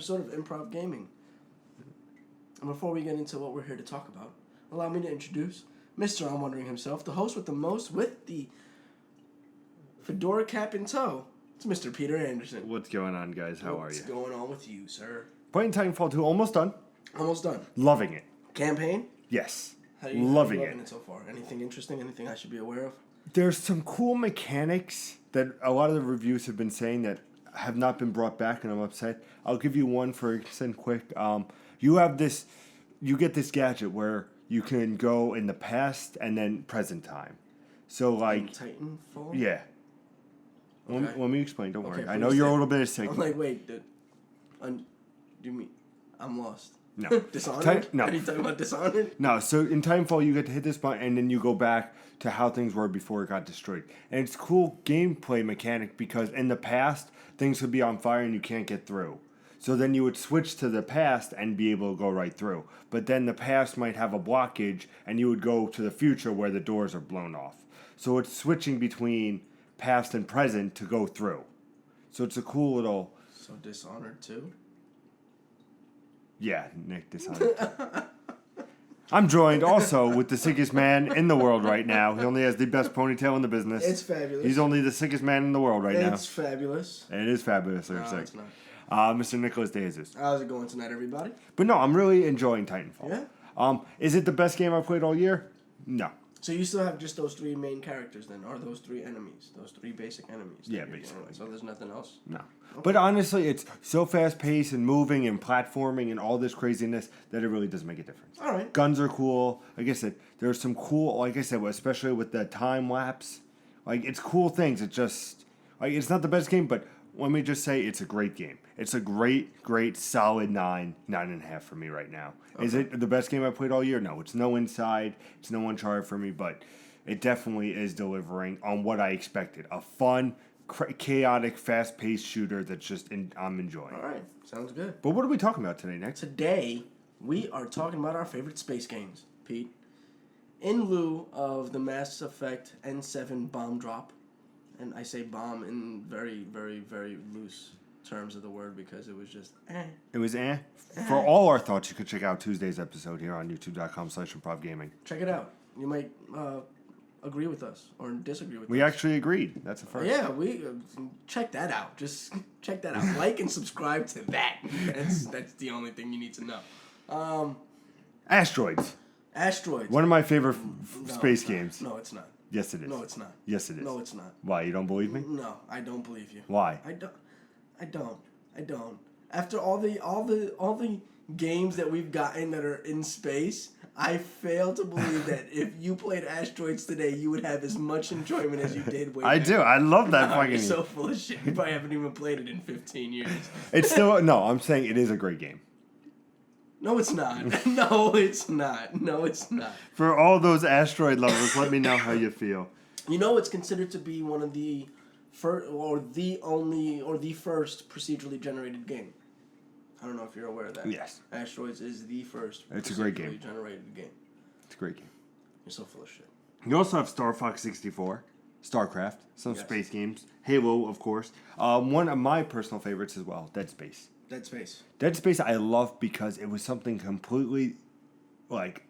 episode of Improv Gaming. And before we get into what we're here to talk about, allow me to introduce Mr. I'm Wondering himself, the host with the most, with the fedora cap in tow. It's Mr. Peter Anderson. What's going on, guys? How are you? What's going on with you, sir? Playing Titanfall 2, almost done. Almost done. Loving it. Campaign? Yes. How you loving it so far? Anything interesting? Anything I should be aware of? There's some cool mechanics that a lot of the reviews have been saying that have not been brought back, and I'm upset. I'll give you one for instance quick. You get this gadget where you can go in the past and then present time. So like in Titanfall? Yeah. Okay. Let me explain. Don't worry. Okay, I know you're a little bit sick. I'm like, wait, do you mean I'm lost? No. Dishonored? No. Are you talking about Dishonored? No, so in Titanfall, you get to hit this button, and then you go back to how things were before it got destroyed. And it's a cool gameplay mechanic because in the past, things would be on fire and you can't get through. So then you would switch to the past and be able to go right through. But then the past might have a blockage, and you would go to the future where the doors are blown off. So it's switching between past and present to go through. So it's a cool little... So Dishonored too? Yeah, Nick Dishonored. I'm joined also with the sickest man in the world right now. He only has the best ponytail in the business. It's fabulous. He's only the sickest man in the world right now. It's fabulous. It is fabulous. No, sick. it's not. Mr. Nicholas De Jesus. How's it going tonight, everybody? But no, I'm really enjoying Titanfall. Yeah? Is it the best game I've played all year? No. So you still have just those three main characters then? Are those three enemies? Those three basic enemies? Yeah, basically. So there's nothing else? No. Okay. But honestly, it's so fast-paced and moving and platforming and all this craziness that it really does make a difference. All right. Guns are cool. Like I said, there's some cool, like I said, especially with the time-lapse. Like, it's cool things. It just, like, it's not the best game, but let me just say it's a great game. It's a great, solid 9.5 for me right now. Okay. Is it the best game I played all year? No, it's no Inside. It's no Uncharted for me, but it definitely is delivering on what I expected. A fun, chaotic, fast-paced shooter that's just I'm enjoying. All right, sounds good. But what are we talking about today, Nick? Today, we are talking about our favorite space games, Pete. In lieu of the Mass Effect N7 bomb drop, and I say bomb in very, very, very loose terms of the word because it was just It was For all our thoughts, you could check out Tuesday's episode here on youtube.com/ImprovGaming. Check it out. You might agree with us or disagree with us. We actually agreed. That's the first. Yeah, we check that out. Just check that out. Like and subscribe to that. That's the only thing you need to know. Asteroids. Asteroids. One of my favorite space games. No, it's not. Yes, it is. No, it's not. Yes, it is. No, it's not. Why? You don't believe me? No, I don't believe you. Why? I don't. After all the games that we've gotten that are in space, I fail to believe that if you played Asteroids today, you would have as much enjoyment as you did way I back. do. I love that fucking You're game. so full of shit. You probably haven't even played it in 15 years. It's still... No, I'm saying it is a great game. No, it's not. No, it's not. No, it's not. For all those asteroid lovers, let me know how you feel. You know, it's considered to be one of the first, or the first procedurally generated game. I don't know if you're aware of that. Yes. Asteroids is the first It's a great game. procedurally generated game. It's a great game. You're so full of shit. You also have Star Fox 64, StarCraft, some space games, Halo, of course. One of my personal favorites as well, Dead Space. Dead Space. Dead Space I love because it was something completely, like,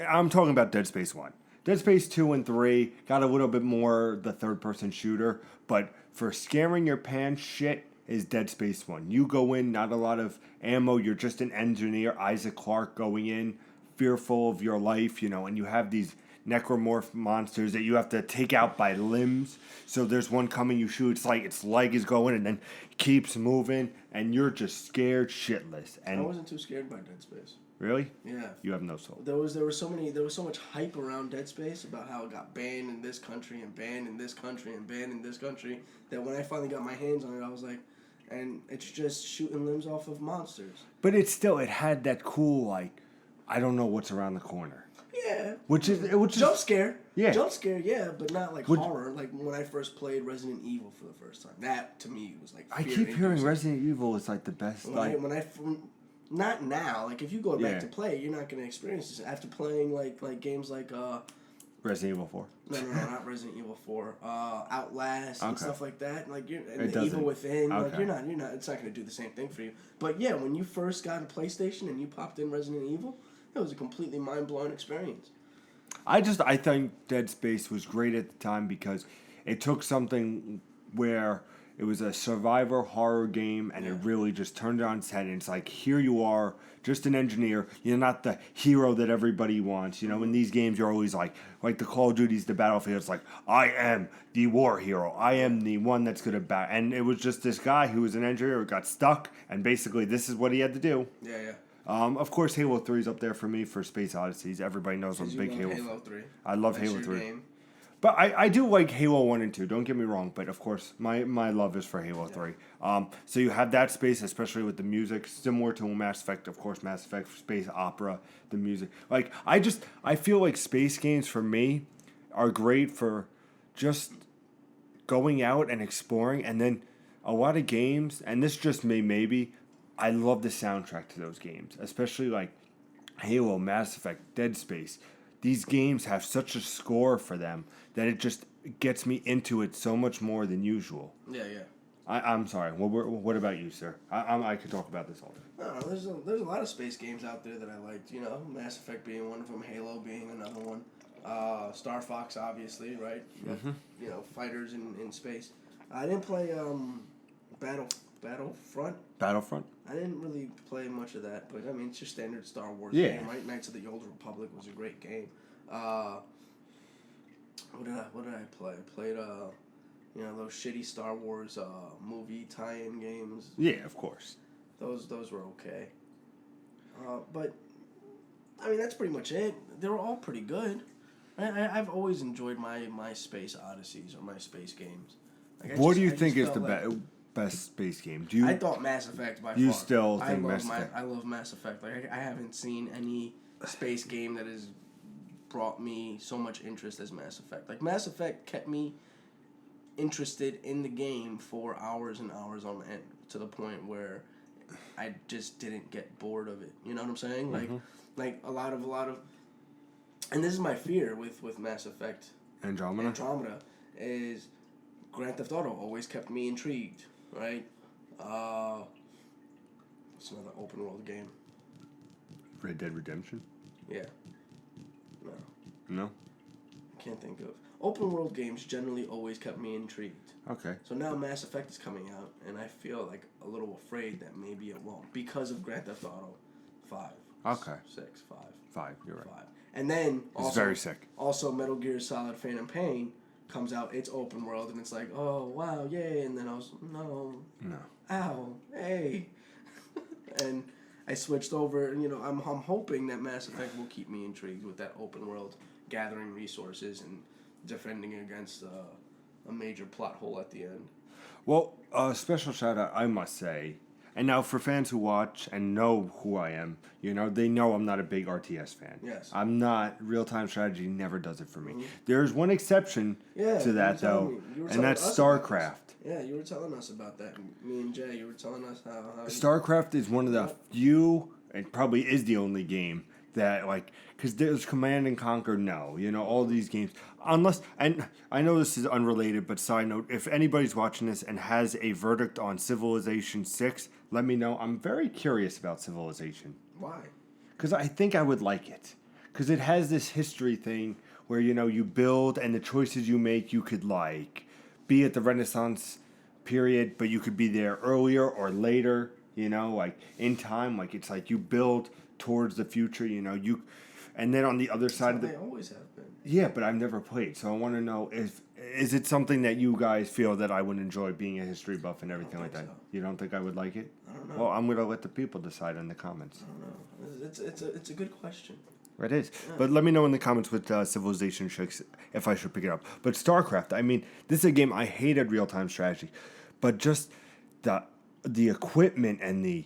I'm talking about Dead Space 1. Dead Space 2 and 3 got a little bit more the third-person shooter, but for scaring your pants shit is Dead Space 1. You go in, not a lot of ammo, you're just an engineer, Isaac Clarke going in, fearful of your life, and you have these necromorph monsters that you have to take out by limbs. So there's one coming, you shoot, it's like its leg is going and then keeps moving, and you're just scared shitless. And I wasn't too scared by Dead Space. Really? Yeah. You have no soul. There was so much hype around Dead Space about how it got banned in this country and banned in this country and banned in this country that when I finally got my hands on it, I was like, and it's just shooting limbs off of monsters. But it had that cool, like, I don't know what's around the corner. Yeah. Which is jump scare. Yeah. Jump scare, yeah, but not like horror. Like when I first played Resident Evil for the first time. That to me was like I keep hearing Resident Evil is like the best. Not now. Like if you go back to play, you're not gonna experience this after playing like games like Resident Evil 4. No, not Resident Evil 4. Outlast and stuff like that. Like and It the Evil doesn't. Within. Okay. Like you're not. It's not going to do the same thing for you. But yeah, when you first got a PlayStation and you popped in Resident Evil, it was a completely mind blowing experience. I think Dead Space was great at the time because it took something where it was a survivor horror game and it really just turned it on its head. And it's like, here you are, just an engineer. You're not the hero that everybody wants. You know, in these games, you're always like the Call of Duty's, the Battlefield. It's like, I am the war hero. I am the one that's going to And it was just this guy who was an engineer who got stuck. And basically, this is what he had to do. Yeah. Of course, Halo 3 is up there for me for Space Odysseys. Everybody knows I'm a big Halo 3. I love That's Halo 3. Game. But I do like Halo 1 and 2, don't get me wrong, but of course, my love is for Halo 3. So you have that space, especially with the music, similar to Mass Effect, of course, Mass Effect, space opera, the music. Like, I feel like space games for me are great for just going out and exploring, and then a lot of games, and this just maybe, I love the soundtrack to those games, especially like Halo, Mass Effect, Dead Space. These games have such a score for them that it just gets me into it so much more than usual. Yeah. I'm sorry. What about you, sir? I could talk about this all day. No, there's a lot of space games out there that I liked. You know, Mass Effect being one of them, Halo being another one, Star Fox obviously, right? Mm-hmm. You know, fighters in space. I didn't play Battlefront. Battlefront? I didn't really play much of that, but I mean, it's your standard Star Wars Yeah. game, right? Knights of the Old Republic was a great game. What did I play? I played those shitty Star Wars movie tie-in games. Yeah, of course. Those were okay. But I mean, that's pretty much it. They were all pretty good. I've always enjoyed my Space Odysseys or my space games. Like, What do you think is the best space game? I thought Mass Effect by far. You still think Mass Effect? I love Mass Effect. Like I haven't seen any space game that has brought me so much interest as Mass Effect. Like Mass Effect kept me interested in the game for hours and hours on end, to the point where I just didn't get bored of it. You know what I'm saying? Like a lot of, and this is my fear with Mass Effect. Andromeda is Grand Theft Auto always kept me intrigued. Right? It's another open world game. Red Dead Redemption? Yeah. No? I can't think of. Open world games generally always kept me intrigued. Okay. So now Mass Effect is coming out, and I feel like a little afraid that maybe it won't because of Grand Theft Auto 5. Okay. 6, 5. 5, you're right. 5. And then also, it's very sick. Also, Metal Gear Solid Phantom Pain comes out. It's open world, and it's like, oh wow, yay! And then I was no, ow, hey, and I switched over. And I'm hoping that Mass Effect will keep me intrigued with that open world, gathering resources and defending against a major plot hole at the end. Well, special shout out, I must say. And now for fans who watch and know who I am, they know I'm not a big RTS fan. Yes. I'm not. Real-time strategy never does it for me. Mm-hmm. There's one exception to that, though, and that's StarCraft. Yeah, you were telling us about that. Me and Jay, you were telling us how StarCraft is one of the few, and probably is the only game that, because there's Command and Conquer, all these games. Unless, and I know this is unrelated, but side note, if anybody's watching this and has a verdict on Civilization 6, let me know. I'm very curious about Civilization. Why? Because I think I would like it. Because it has this history thing where, you build and the choices you make, you could, be at the Renaissance period, but you could be there earlier or later, in time. It's like you build towards the future, and then on the other side of the... They always have been. Yeah, but I've never played, so I want to know is it something that you guys feel that I would enjoy, being a history buff and everything like that? So. You don't think I would like it? I don't know. Well, I'm going to let the people decide in the comments. I don't know. It's a good question. It is. Yeah. But let me know in the comments with Civilization 6 if I should pick it up. But StarCraft, I mean, this is a game I hated real-time strategy, but just the equipment and the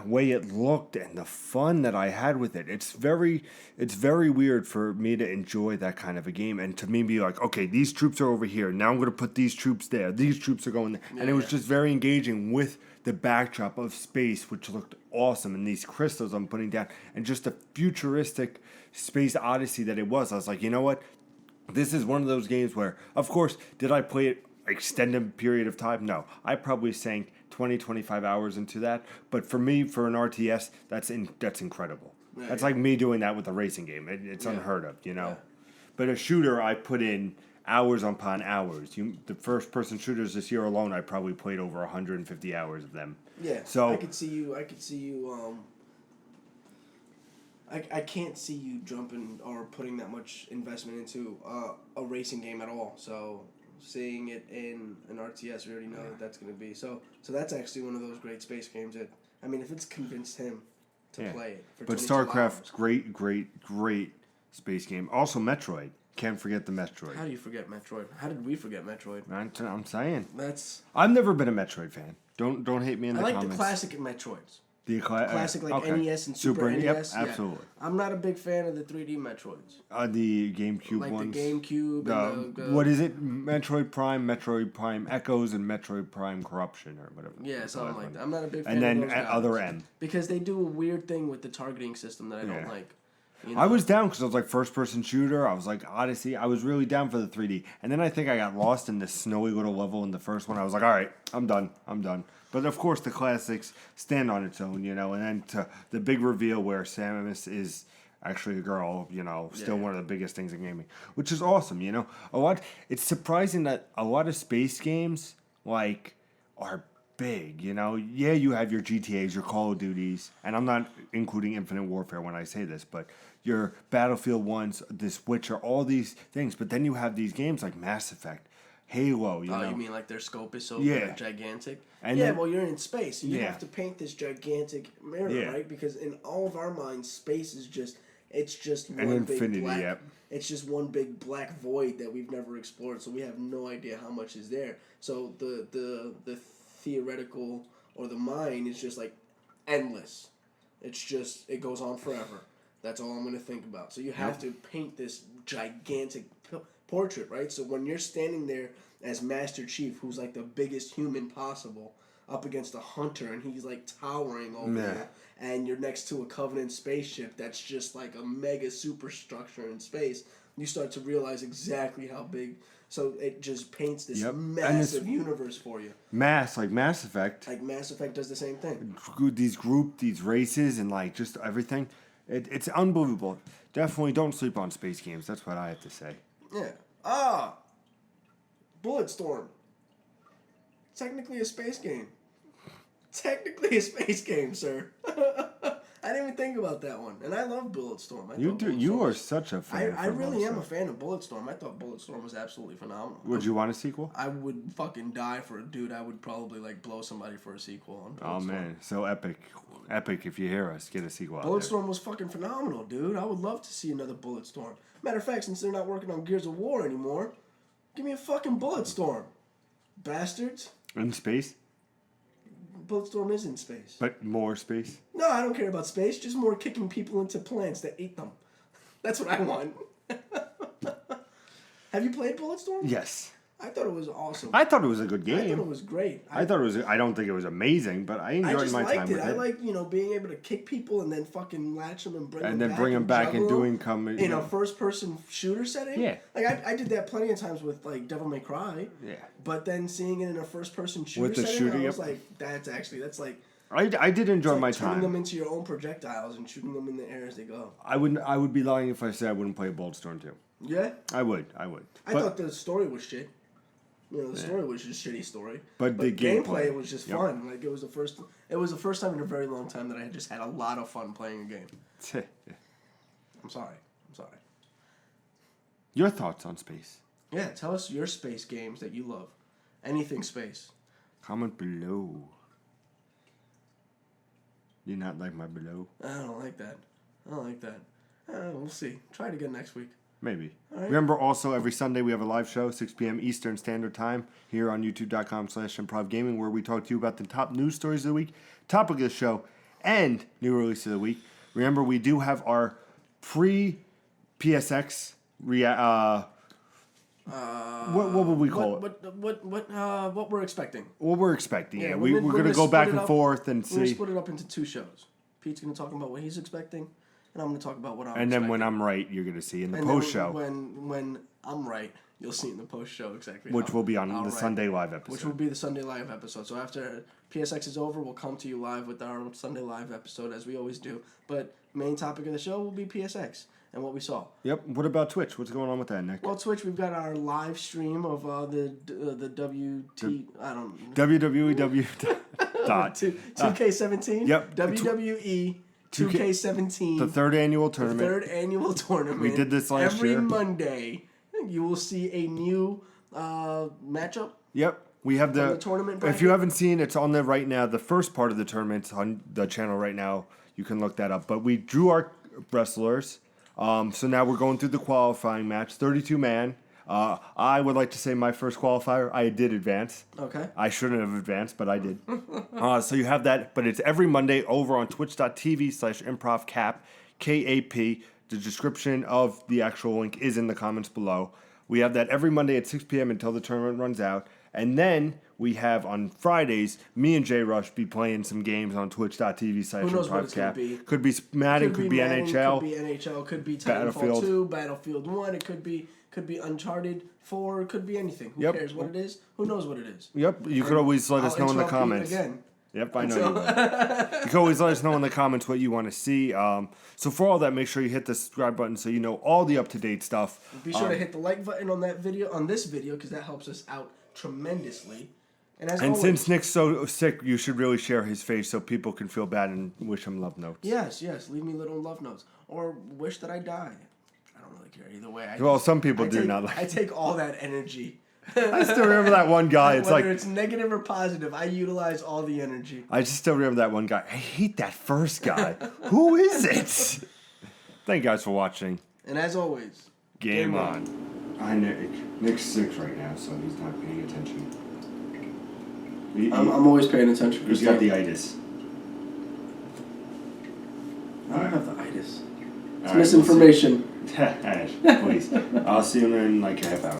way it looked and the fun that I had with it. It's very weird for me to enjoy that kind of a game and to me be like, okay, these troops are over here. Now I'm going to put these troops there. These troops are going there. Yeah, and it was just very engaging with the backdrop of space, which looked awesome. And these crystals I'm putting down and just a futuristic space odyssey that it was. I was like, you know what? this is one of those games where, of course, did I play it extended period of time? No. I probably sank 20, 25 hours into that. But for me, for an RTS, that's incredible. Yeah, that's yeah. like me doing that with a racing game. It's unheard of, Yeah. But a shooter, I put in hours upon hours. The first-person shooters this year alone, I probably played over 150 hours of them. Yeah. So I could see you. I can't see you jumping or putting that much investment into a racing game at all. So seeing it in an RTS, we already know that's going to be. So that's actually one of those great space games that, I mean, if it's convinced him to play it for 22 StarCraft, hours. great space game. Also Metroid. Can't forget the Metroid. How do you forget Metroid? How did we forget Metroid? I'm saying. That's. I've never been a Metroid fan. Don't hate me in the comments. I like the classic Metroids. The Classic NES and Super NES. Yep, Yeah. absolutely. I'm not a big fan of the 3D Metroids. The GameCube Like ones. the GameCube. And the what is it? Metroid Prime Echoes, and Metroid Prime Corruption, or whatever. Yeah, something like that. I'm not a big fan and then of those guys. other M. Because they do a weird thing with the targeting system that I don't like. You know? I was down because I was like first-person shooter. I was like Odyssey. I was really down for the 3D. And then I think I got lost in this snowy little level in the first one. I was like, all right, I'm done. But of course, the classics stand on its own, And then to the big reveal where Samus is actually a girl, still one of the biggest things in gaming, which is awesome, It's surprising that a lot of space games are big, Yeah, you have your GTAs, your Call of Duties, and I'm not including Infinite Warfare when I say this, but your Battlefield 1s, this Witcher, all these things. But then you have these games like Mass Effect, Halo, you know. You mean like their scope is so gigantic? And well, you're in space, so you have to paint this gigantic mirror, right? Because in all of our minds, space is just one infinity, big black. It's just one big black void that we've never explored, so we have no idea how much is there. So the theoretical or the mind is just like endless. It goes on forever. That's all I'm going to think about. So you have to paint this gigantic portrait, right? So when you're standing there as Master Chief, who's like the biggest human possible, up against a hunter, and he's like towering over there, and you're next to a Covenant spaceship that's just like a mega superstructure in space, you start to realize exactly how big. So it just paints this massive universe for you. Like Mass Effect. Like Mass Effect does the same thing. These races, and like just everything. It's unbelievable. Definitely don't sleep on space games. That's what I have to say. Yeah. Bulletstorm. Technically a space game. Technically a space game, sir. I didn't even think about that one. And I love Bulletstorm. You are such a fan. I really am a fan of Bulletstorm. I thought Bulletstorm was absolutely phenomenal. Would you want a sequel? I would fucking die for a dude. I would probably blow somebody for a sequel on Bulletstorm. Oh man, so epic. Epic if you hear us, get a sequel Bulletstorm was fucking phenomenal, dude. I would love to see another Bulletstorm. Matter of fact, since they're not working on Gears of War anymore, give me a fucking Bulletstorm. Bastards. In space? Bulletstorm is in space. But more space? No, I don't care about space. Just more kicking people into plants that eat them. That's what I want. Have you played Bulletstorm? Yes. I thought it was awesome. I thought it was a good game. I thought it was great. I don't think it was amazing, but I enjoyed my time with it. I like, being able to kick people and then fucking latch them and bring them back and doing in a first-person shooter setting. Yeah. Like I did that plenty of times with like Devil May Cry. Yeah. But then seeing it in a first-person shooter with the setting, shooting, I was like, that's like. I did enjoy my turning time. them into your own projectiles and shooting them in the air as they go. I would be lying if I said I wouldn't play Bulletstorm 2. Yeah. I would. I thought the story was shit. The story was just shitty story. But the gameplay was just fun. Like it was the first time in a very long time that I had just had a lot of fun playing a game. I'm sorry. Your thoughts on space? Yeah, tell us your space games that you love. Anything space. Comment below. Do you not like my below? I don't like that. We'll see. Try it again next week. Maybe. Right. Remember, also, every Sunday we have a live show, 6 p.m. Eastern Standard Time, here on youtube.com/ImprovGaming, where we talk to you about the top news stories of the week, topic of the show, and new release of the week. Remember, we do have our pre-PSX what would we call it? What we're expecting. What we're expecting. Yeah, we're going to go back and forth and see. We're going to split it up into two shows. Pete's going to talk about what he's expecting, and I'm going to talk about what I'm And then when I'm right, you're going to see in the post show. When I'm right, you'll see in the post show exactly. Which will be on the Sunday Live episode. Which will be the Sunday Live episode. So after PSX is over, we'll come to you live with our Sunday Live episode, as we always do. But main topic of the show will be PSX and what we saw. Yep. What about Twitch? What's going on with that, Nick? Well, Twitch, we've got our live stream of the WWE. 2K17. Yep. WWE 2K17. The third annual tournament. The third annual tournament. We did this last year. Every Monday, you will see a new matchup. Yep. We have the tournament if bracket. you haven't seen, it's on there right now. The first part of the tournament's on the channel right now. You can look that up. But we drew our wrestlers. So now we're going through the qualifying match. 32-man. I would like to say my first qualifier, I did advance. Okay. I shouldn't have advanced, but I did. So you have that. But it's every Monday over on twitch.tv/improvcap, KAP. The description of the actual link is in the comments below. We have that every Monday at 6 p.m. until the tournament runs out. And then we have on Fridays, me and Jay Rush be playing some games on twitch.tv/improvcap. Could be Madden, could be NHL. Could be NHL, could be Titanfall 2, Battlefield 1. It could be Uncharted 4. It could be anything. Who cares what it is? Who knows what it is? Yep. You could always let us know in the comments. Again. Yep, I know you will. You can always let us know in the comments what you want to see. So for all that, make sure you hit the subscribe button so you know all the up-to-date stuff. Be sure to hit the like button on this video, because that helps us out tremendously. And always, since Nick's so sick, you should really share his face so people can feel bad and wish him love notes. Yes. Leave me little love notes. Or wish that I die. I don't really care. Either way. Some people do not like. I take all that energy. I still remember that one guy. It's Whether it's negative or positive, I utilize all the energy. I just still remember that one guy. I hate that first guy. Who is it? Thank you guys for watching. And as always, game on. Hi, Nick. Nick's sick right now, so he's not paying attention. I'm always paying attention. He's got the itis. I don't have the itis. It's misinformation. Please. I'll see you in like a half hour.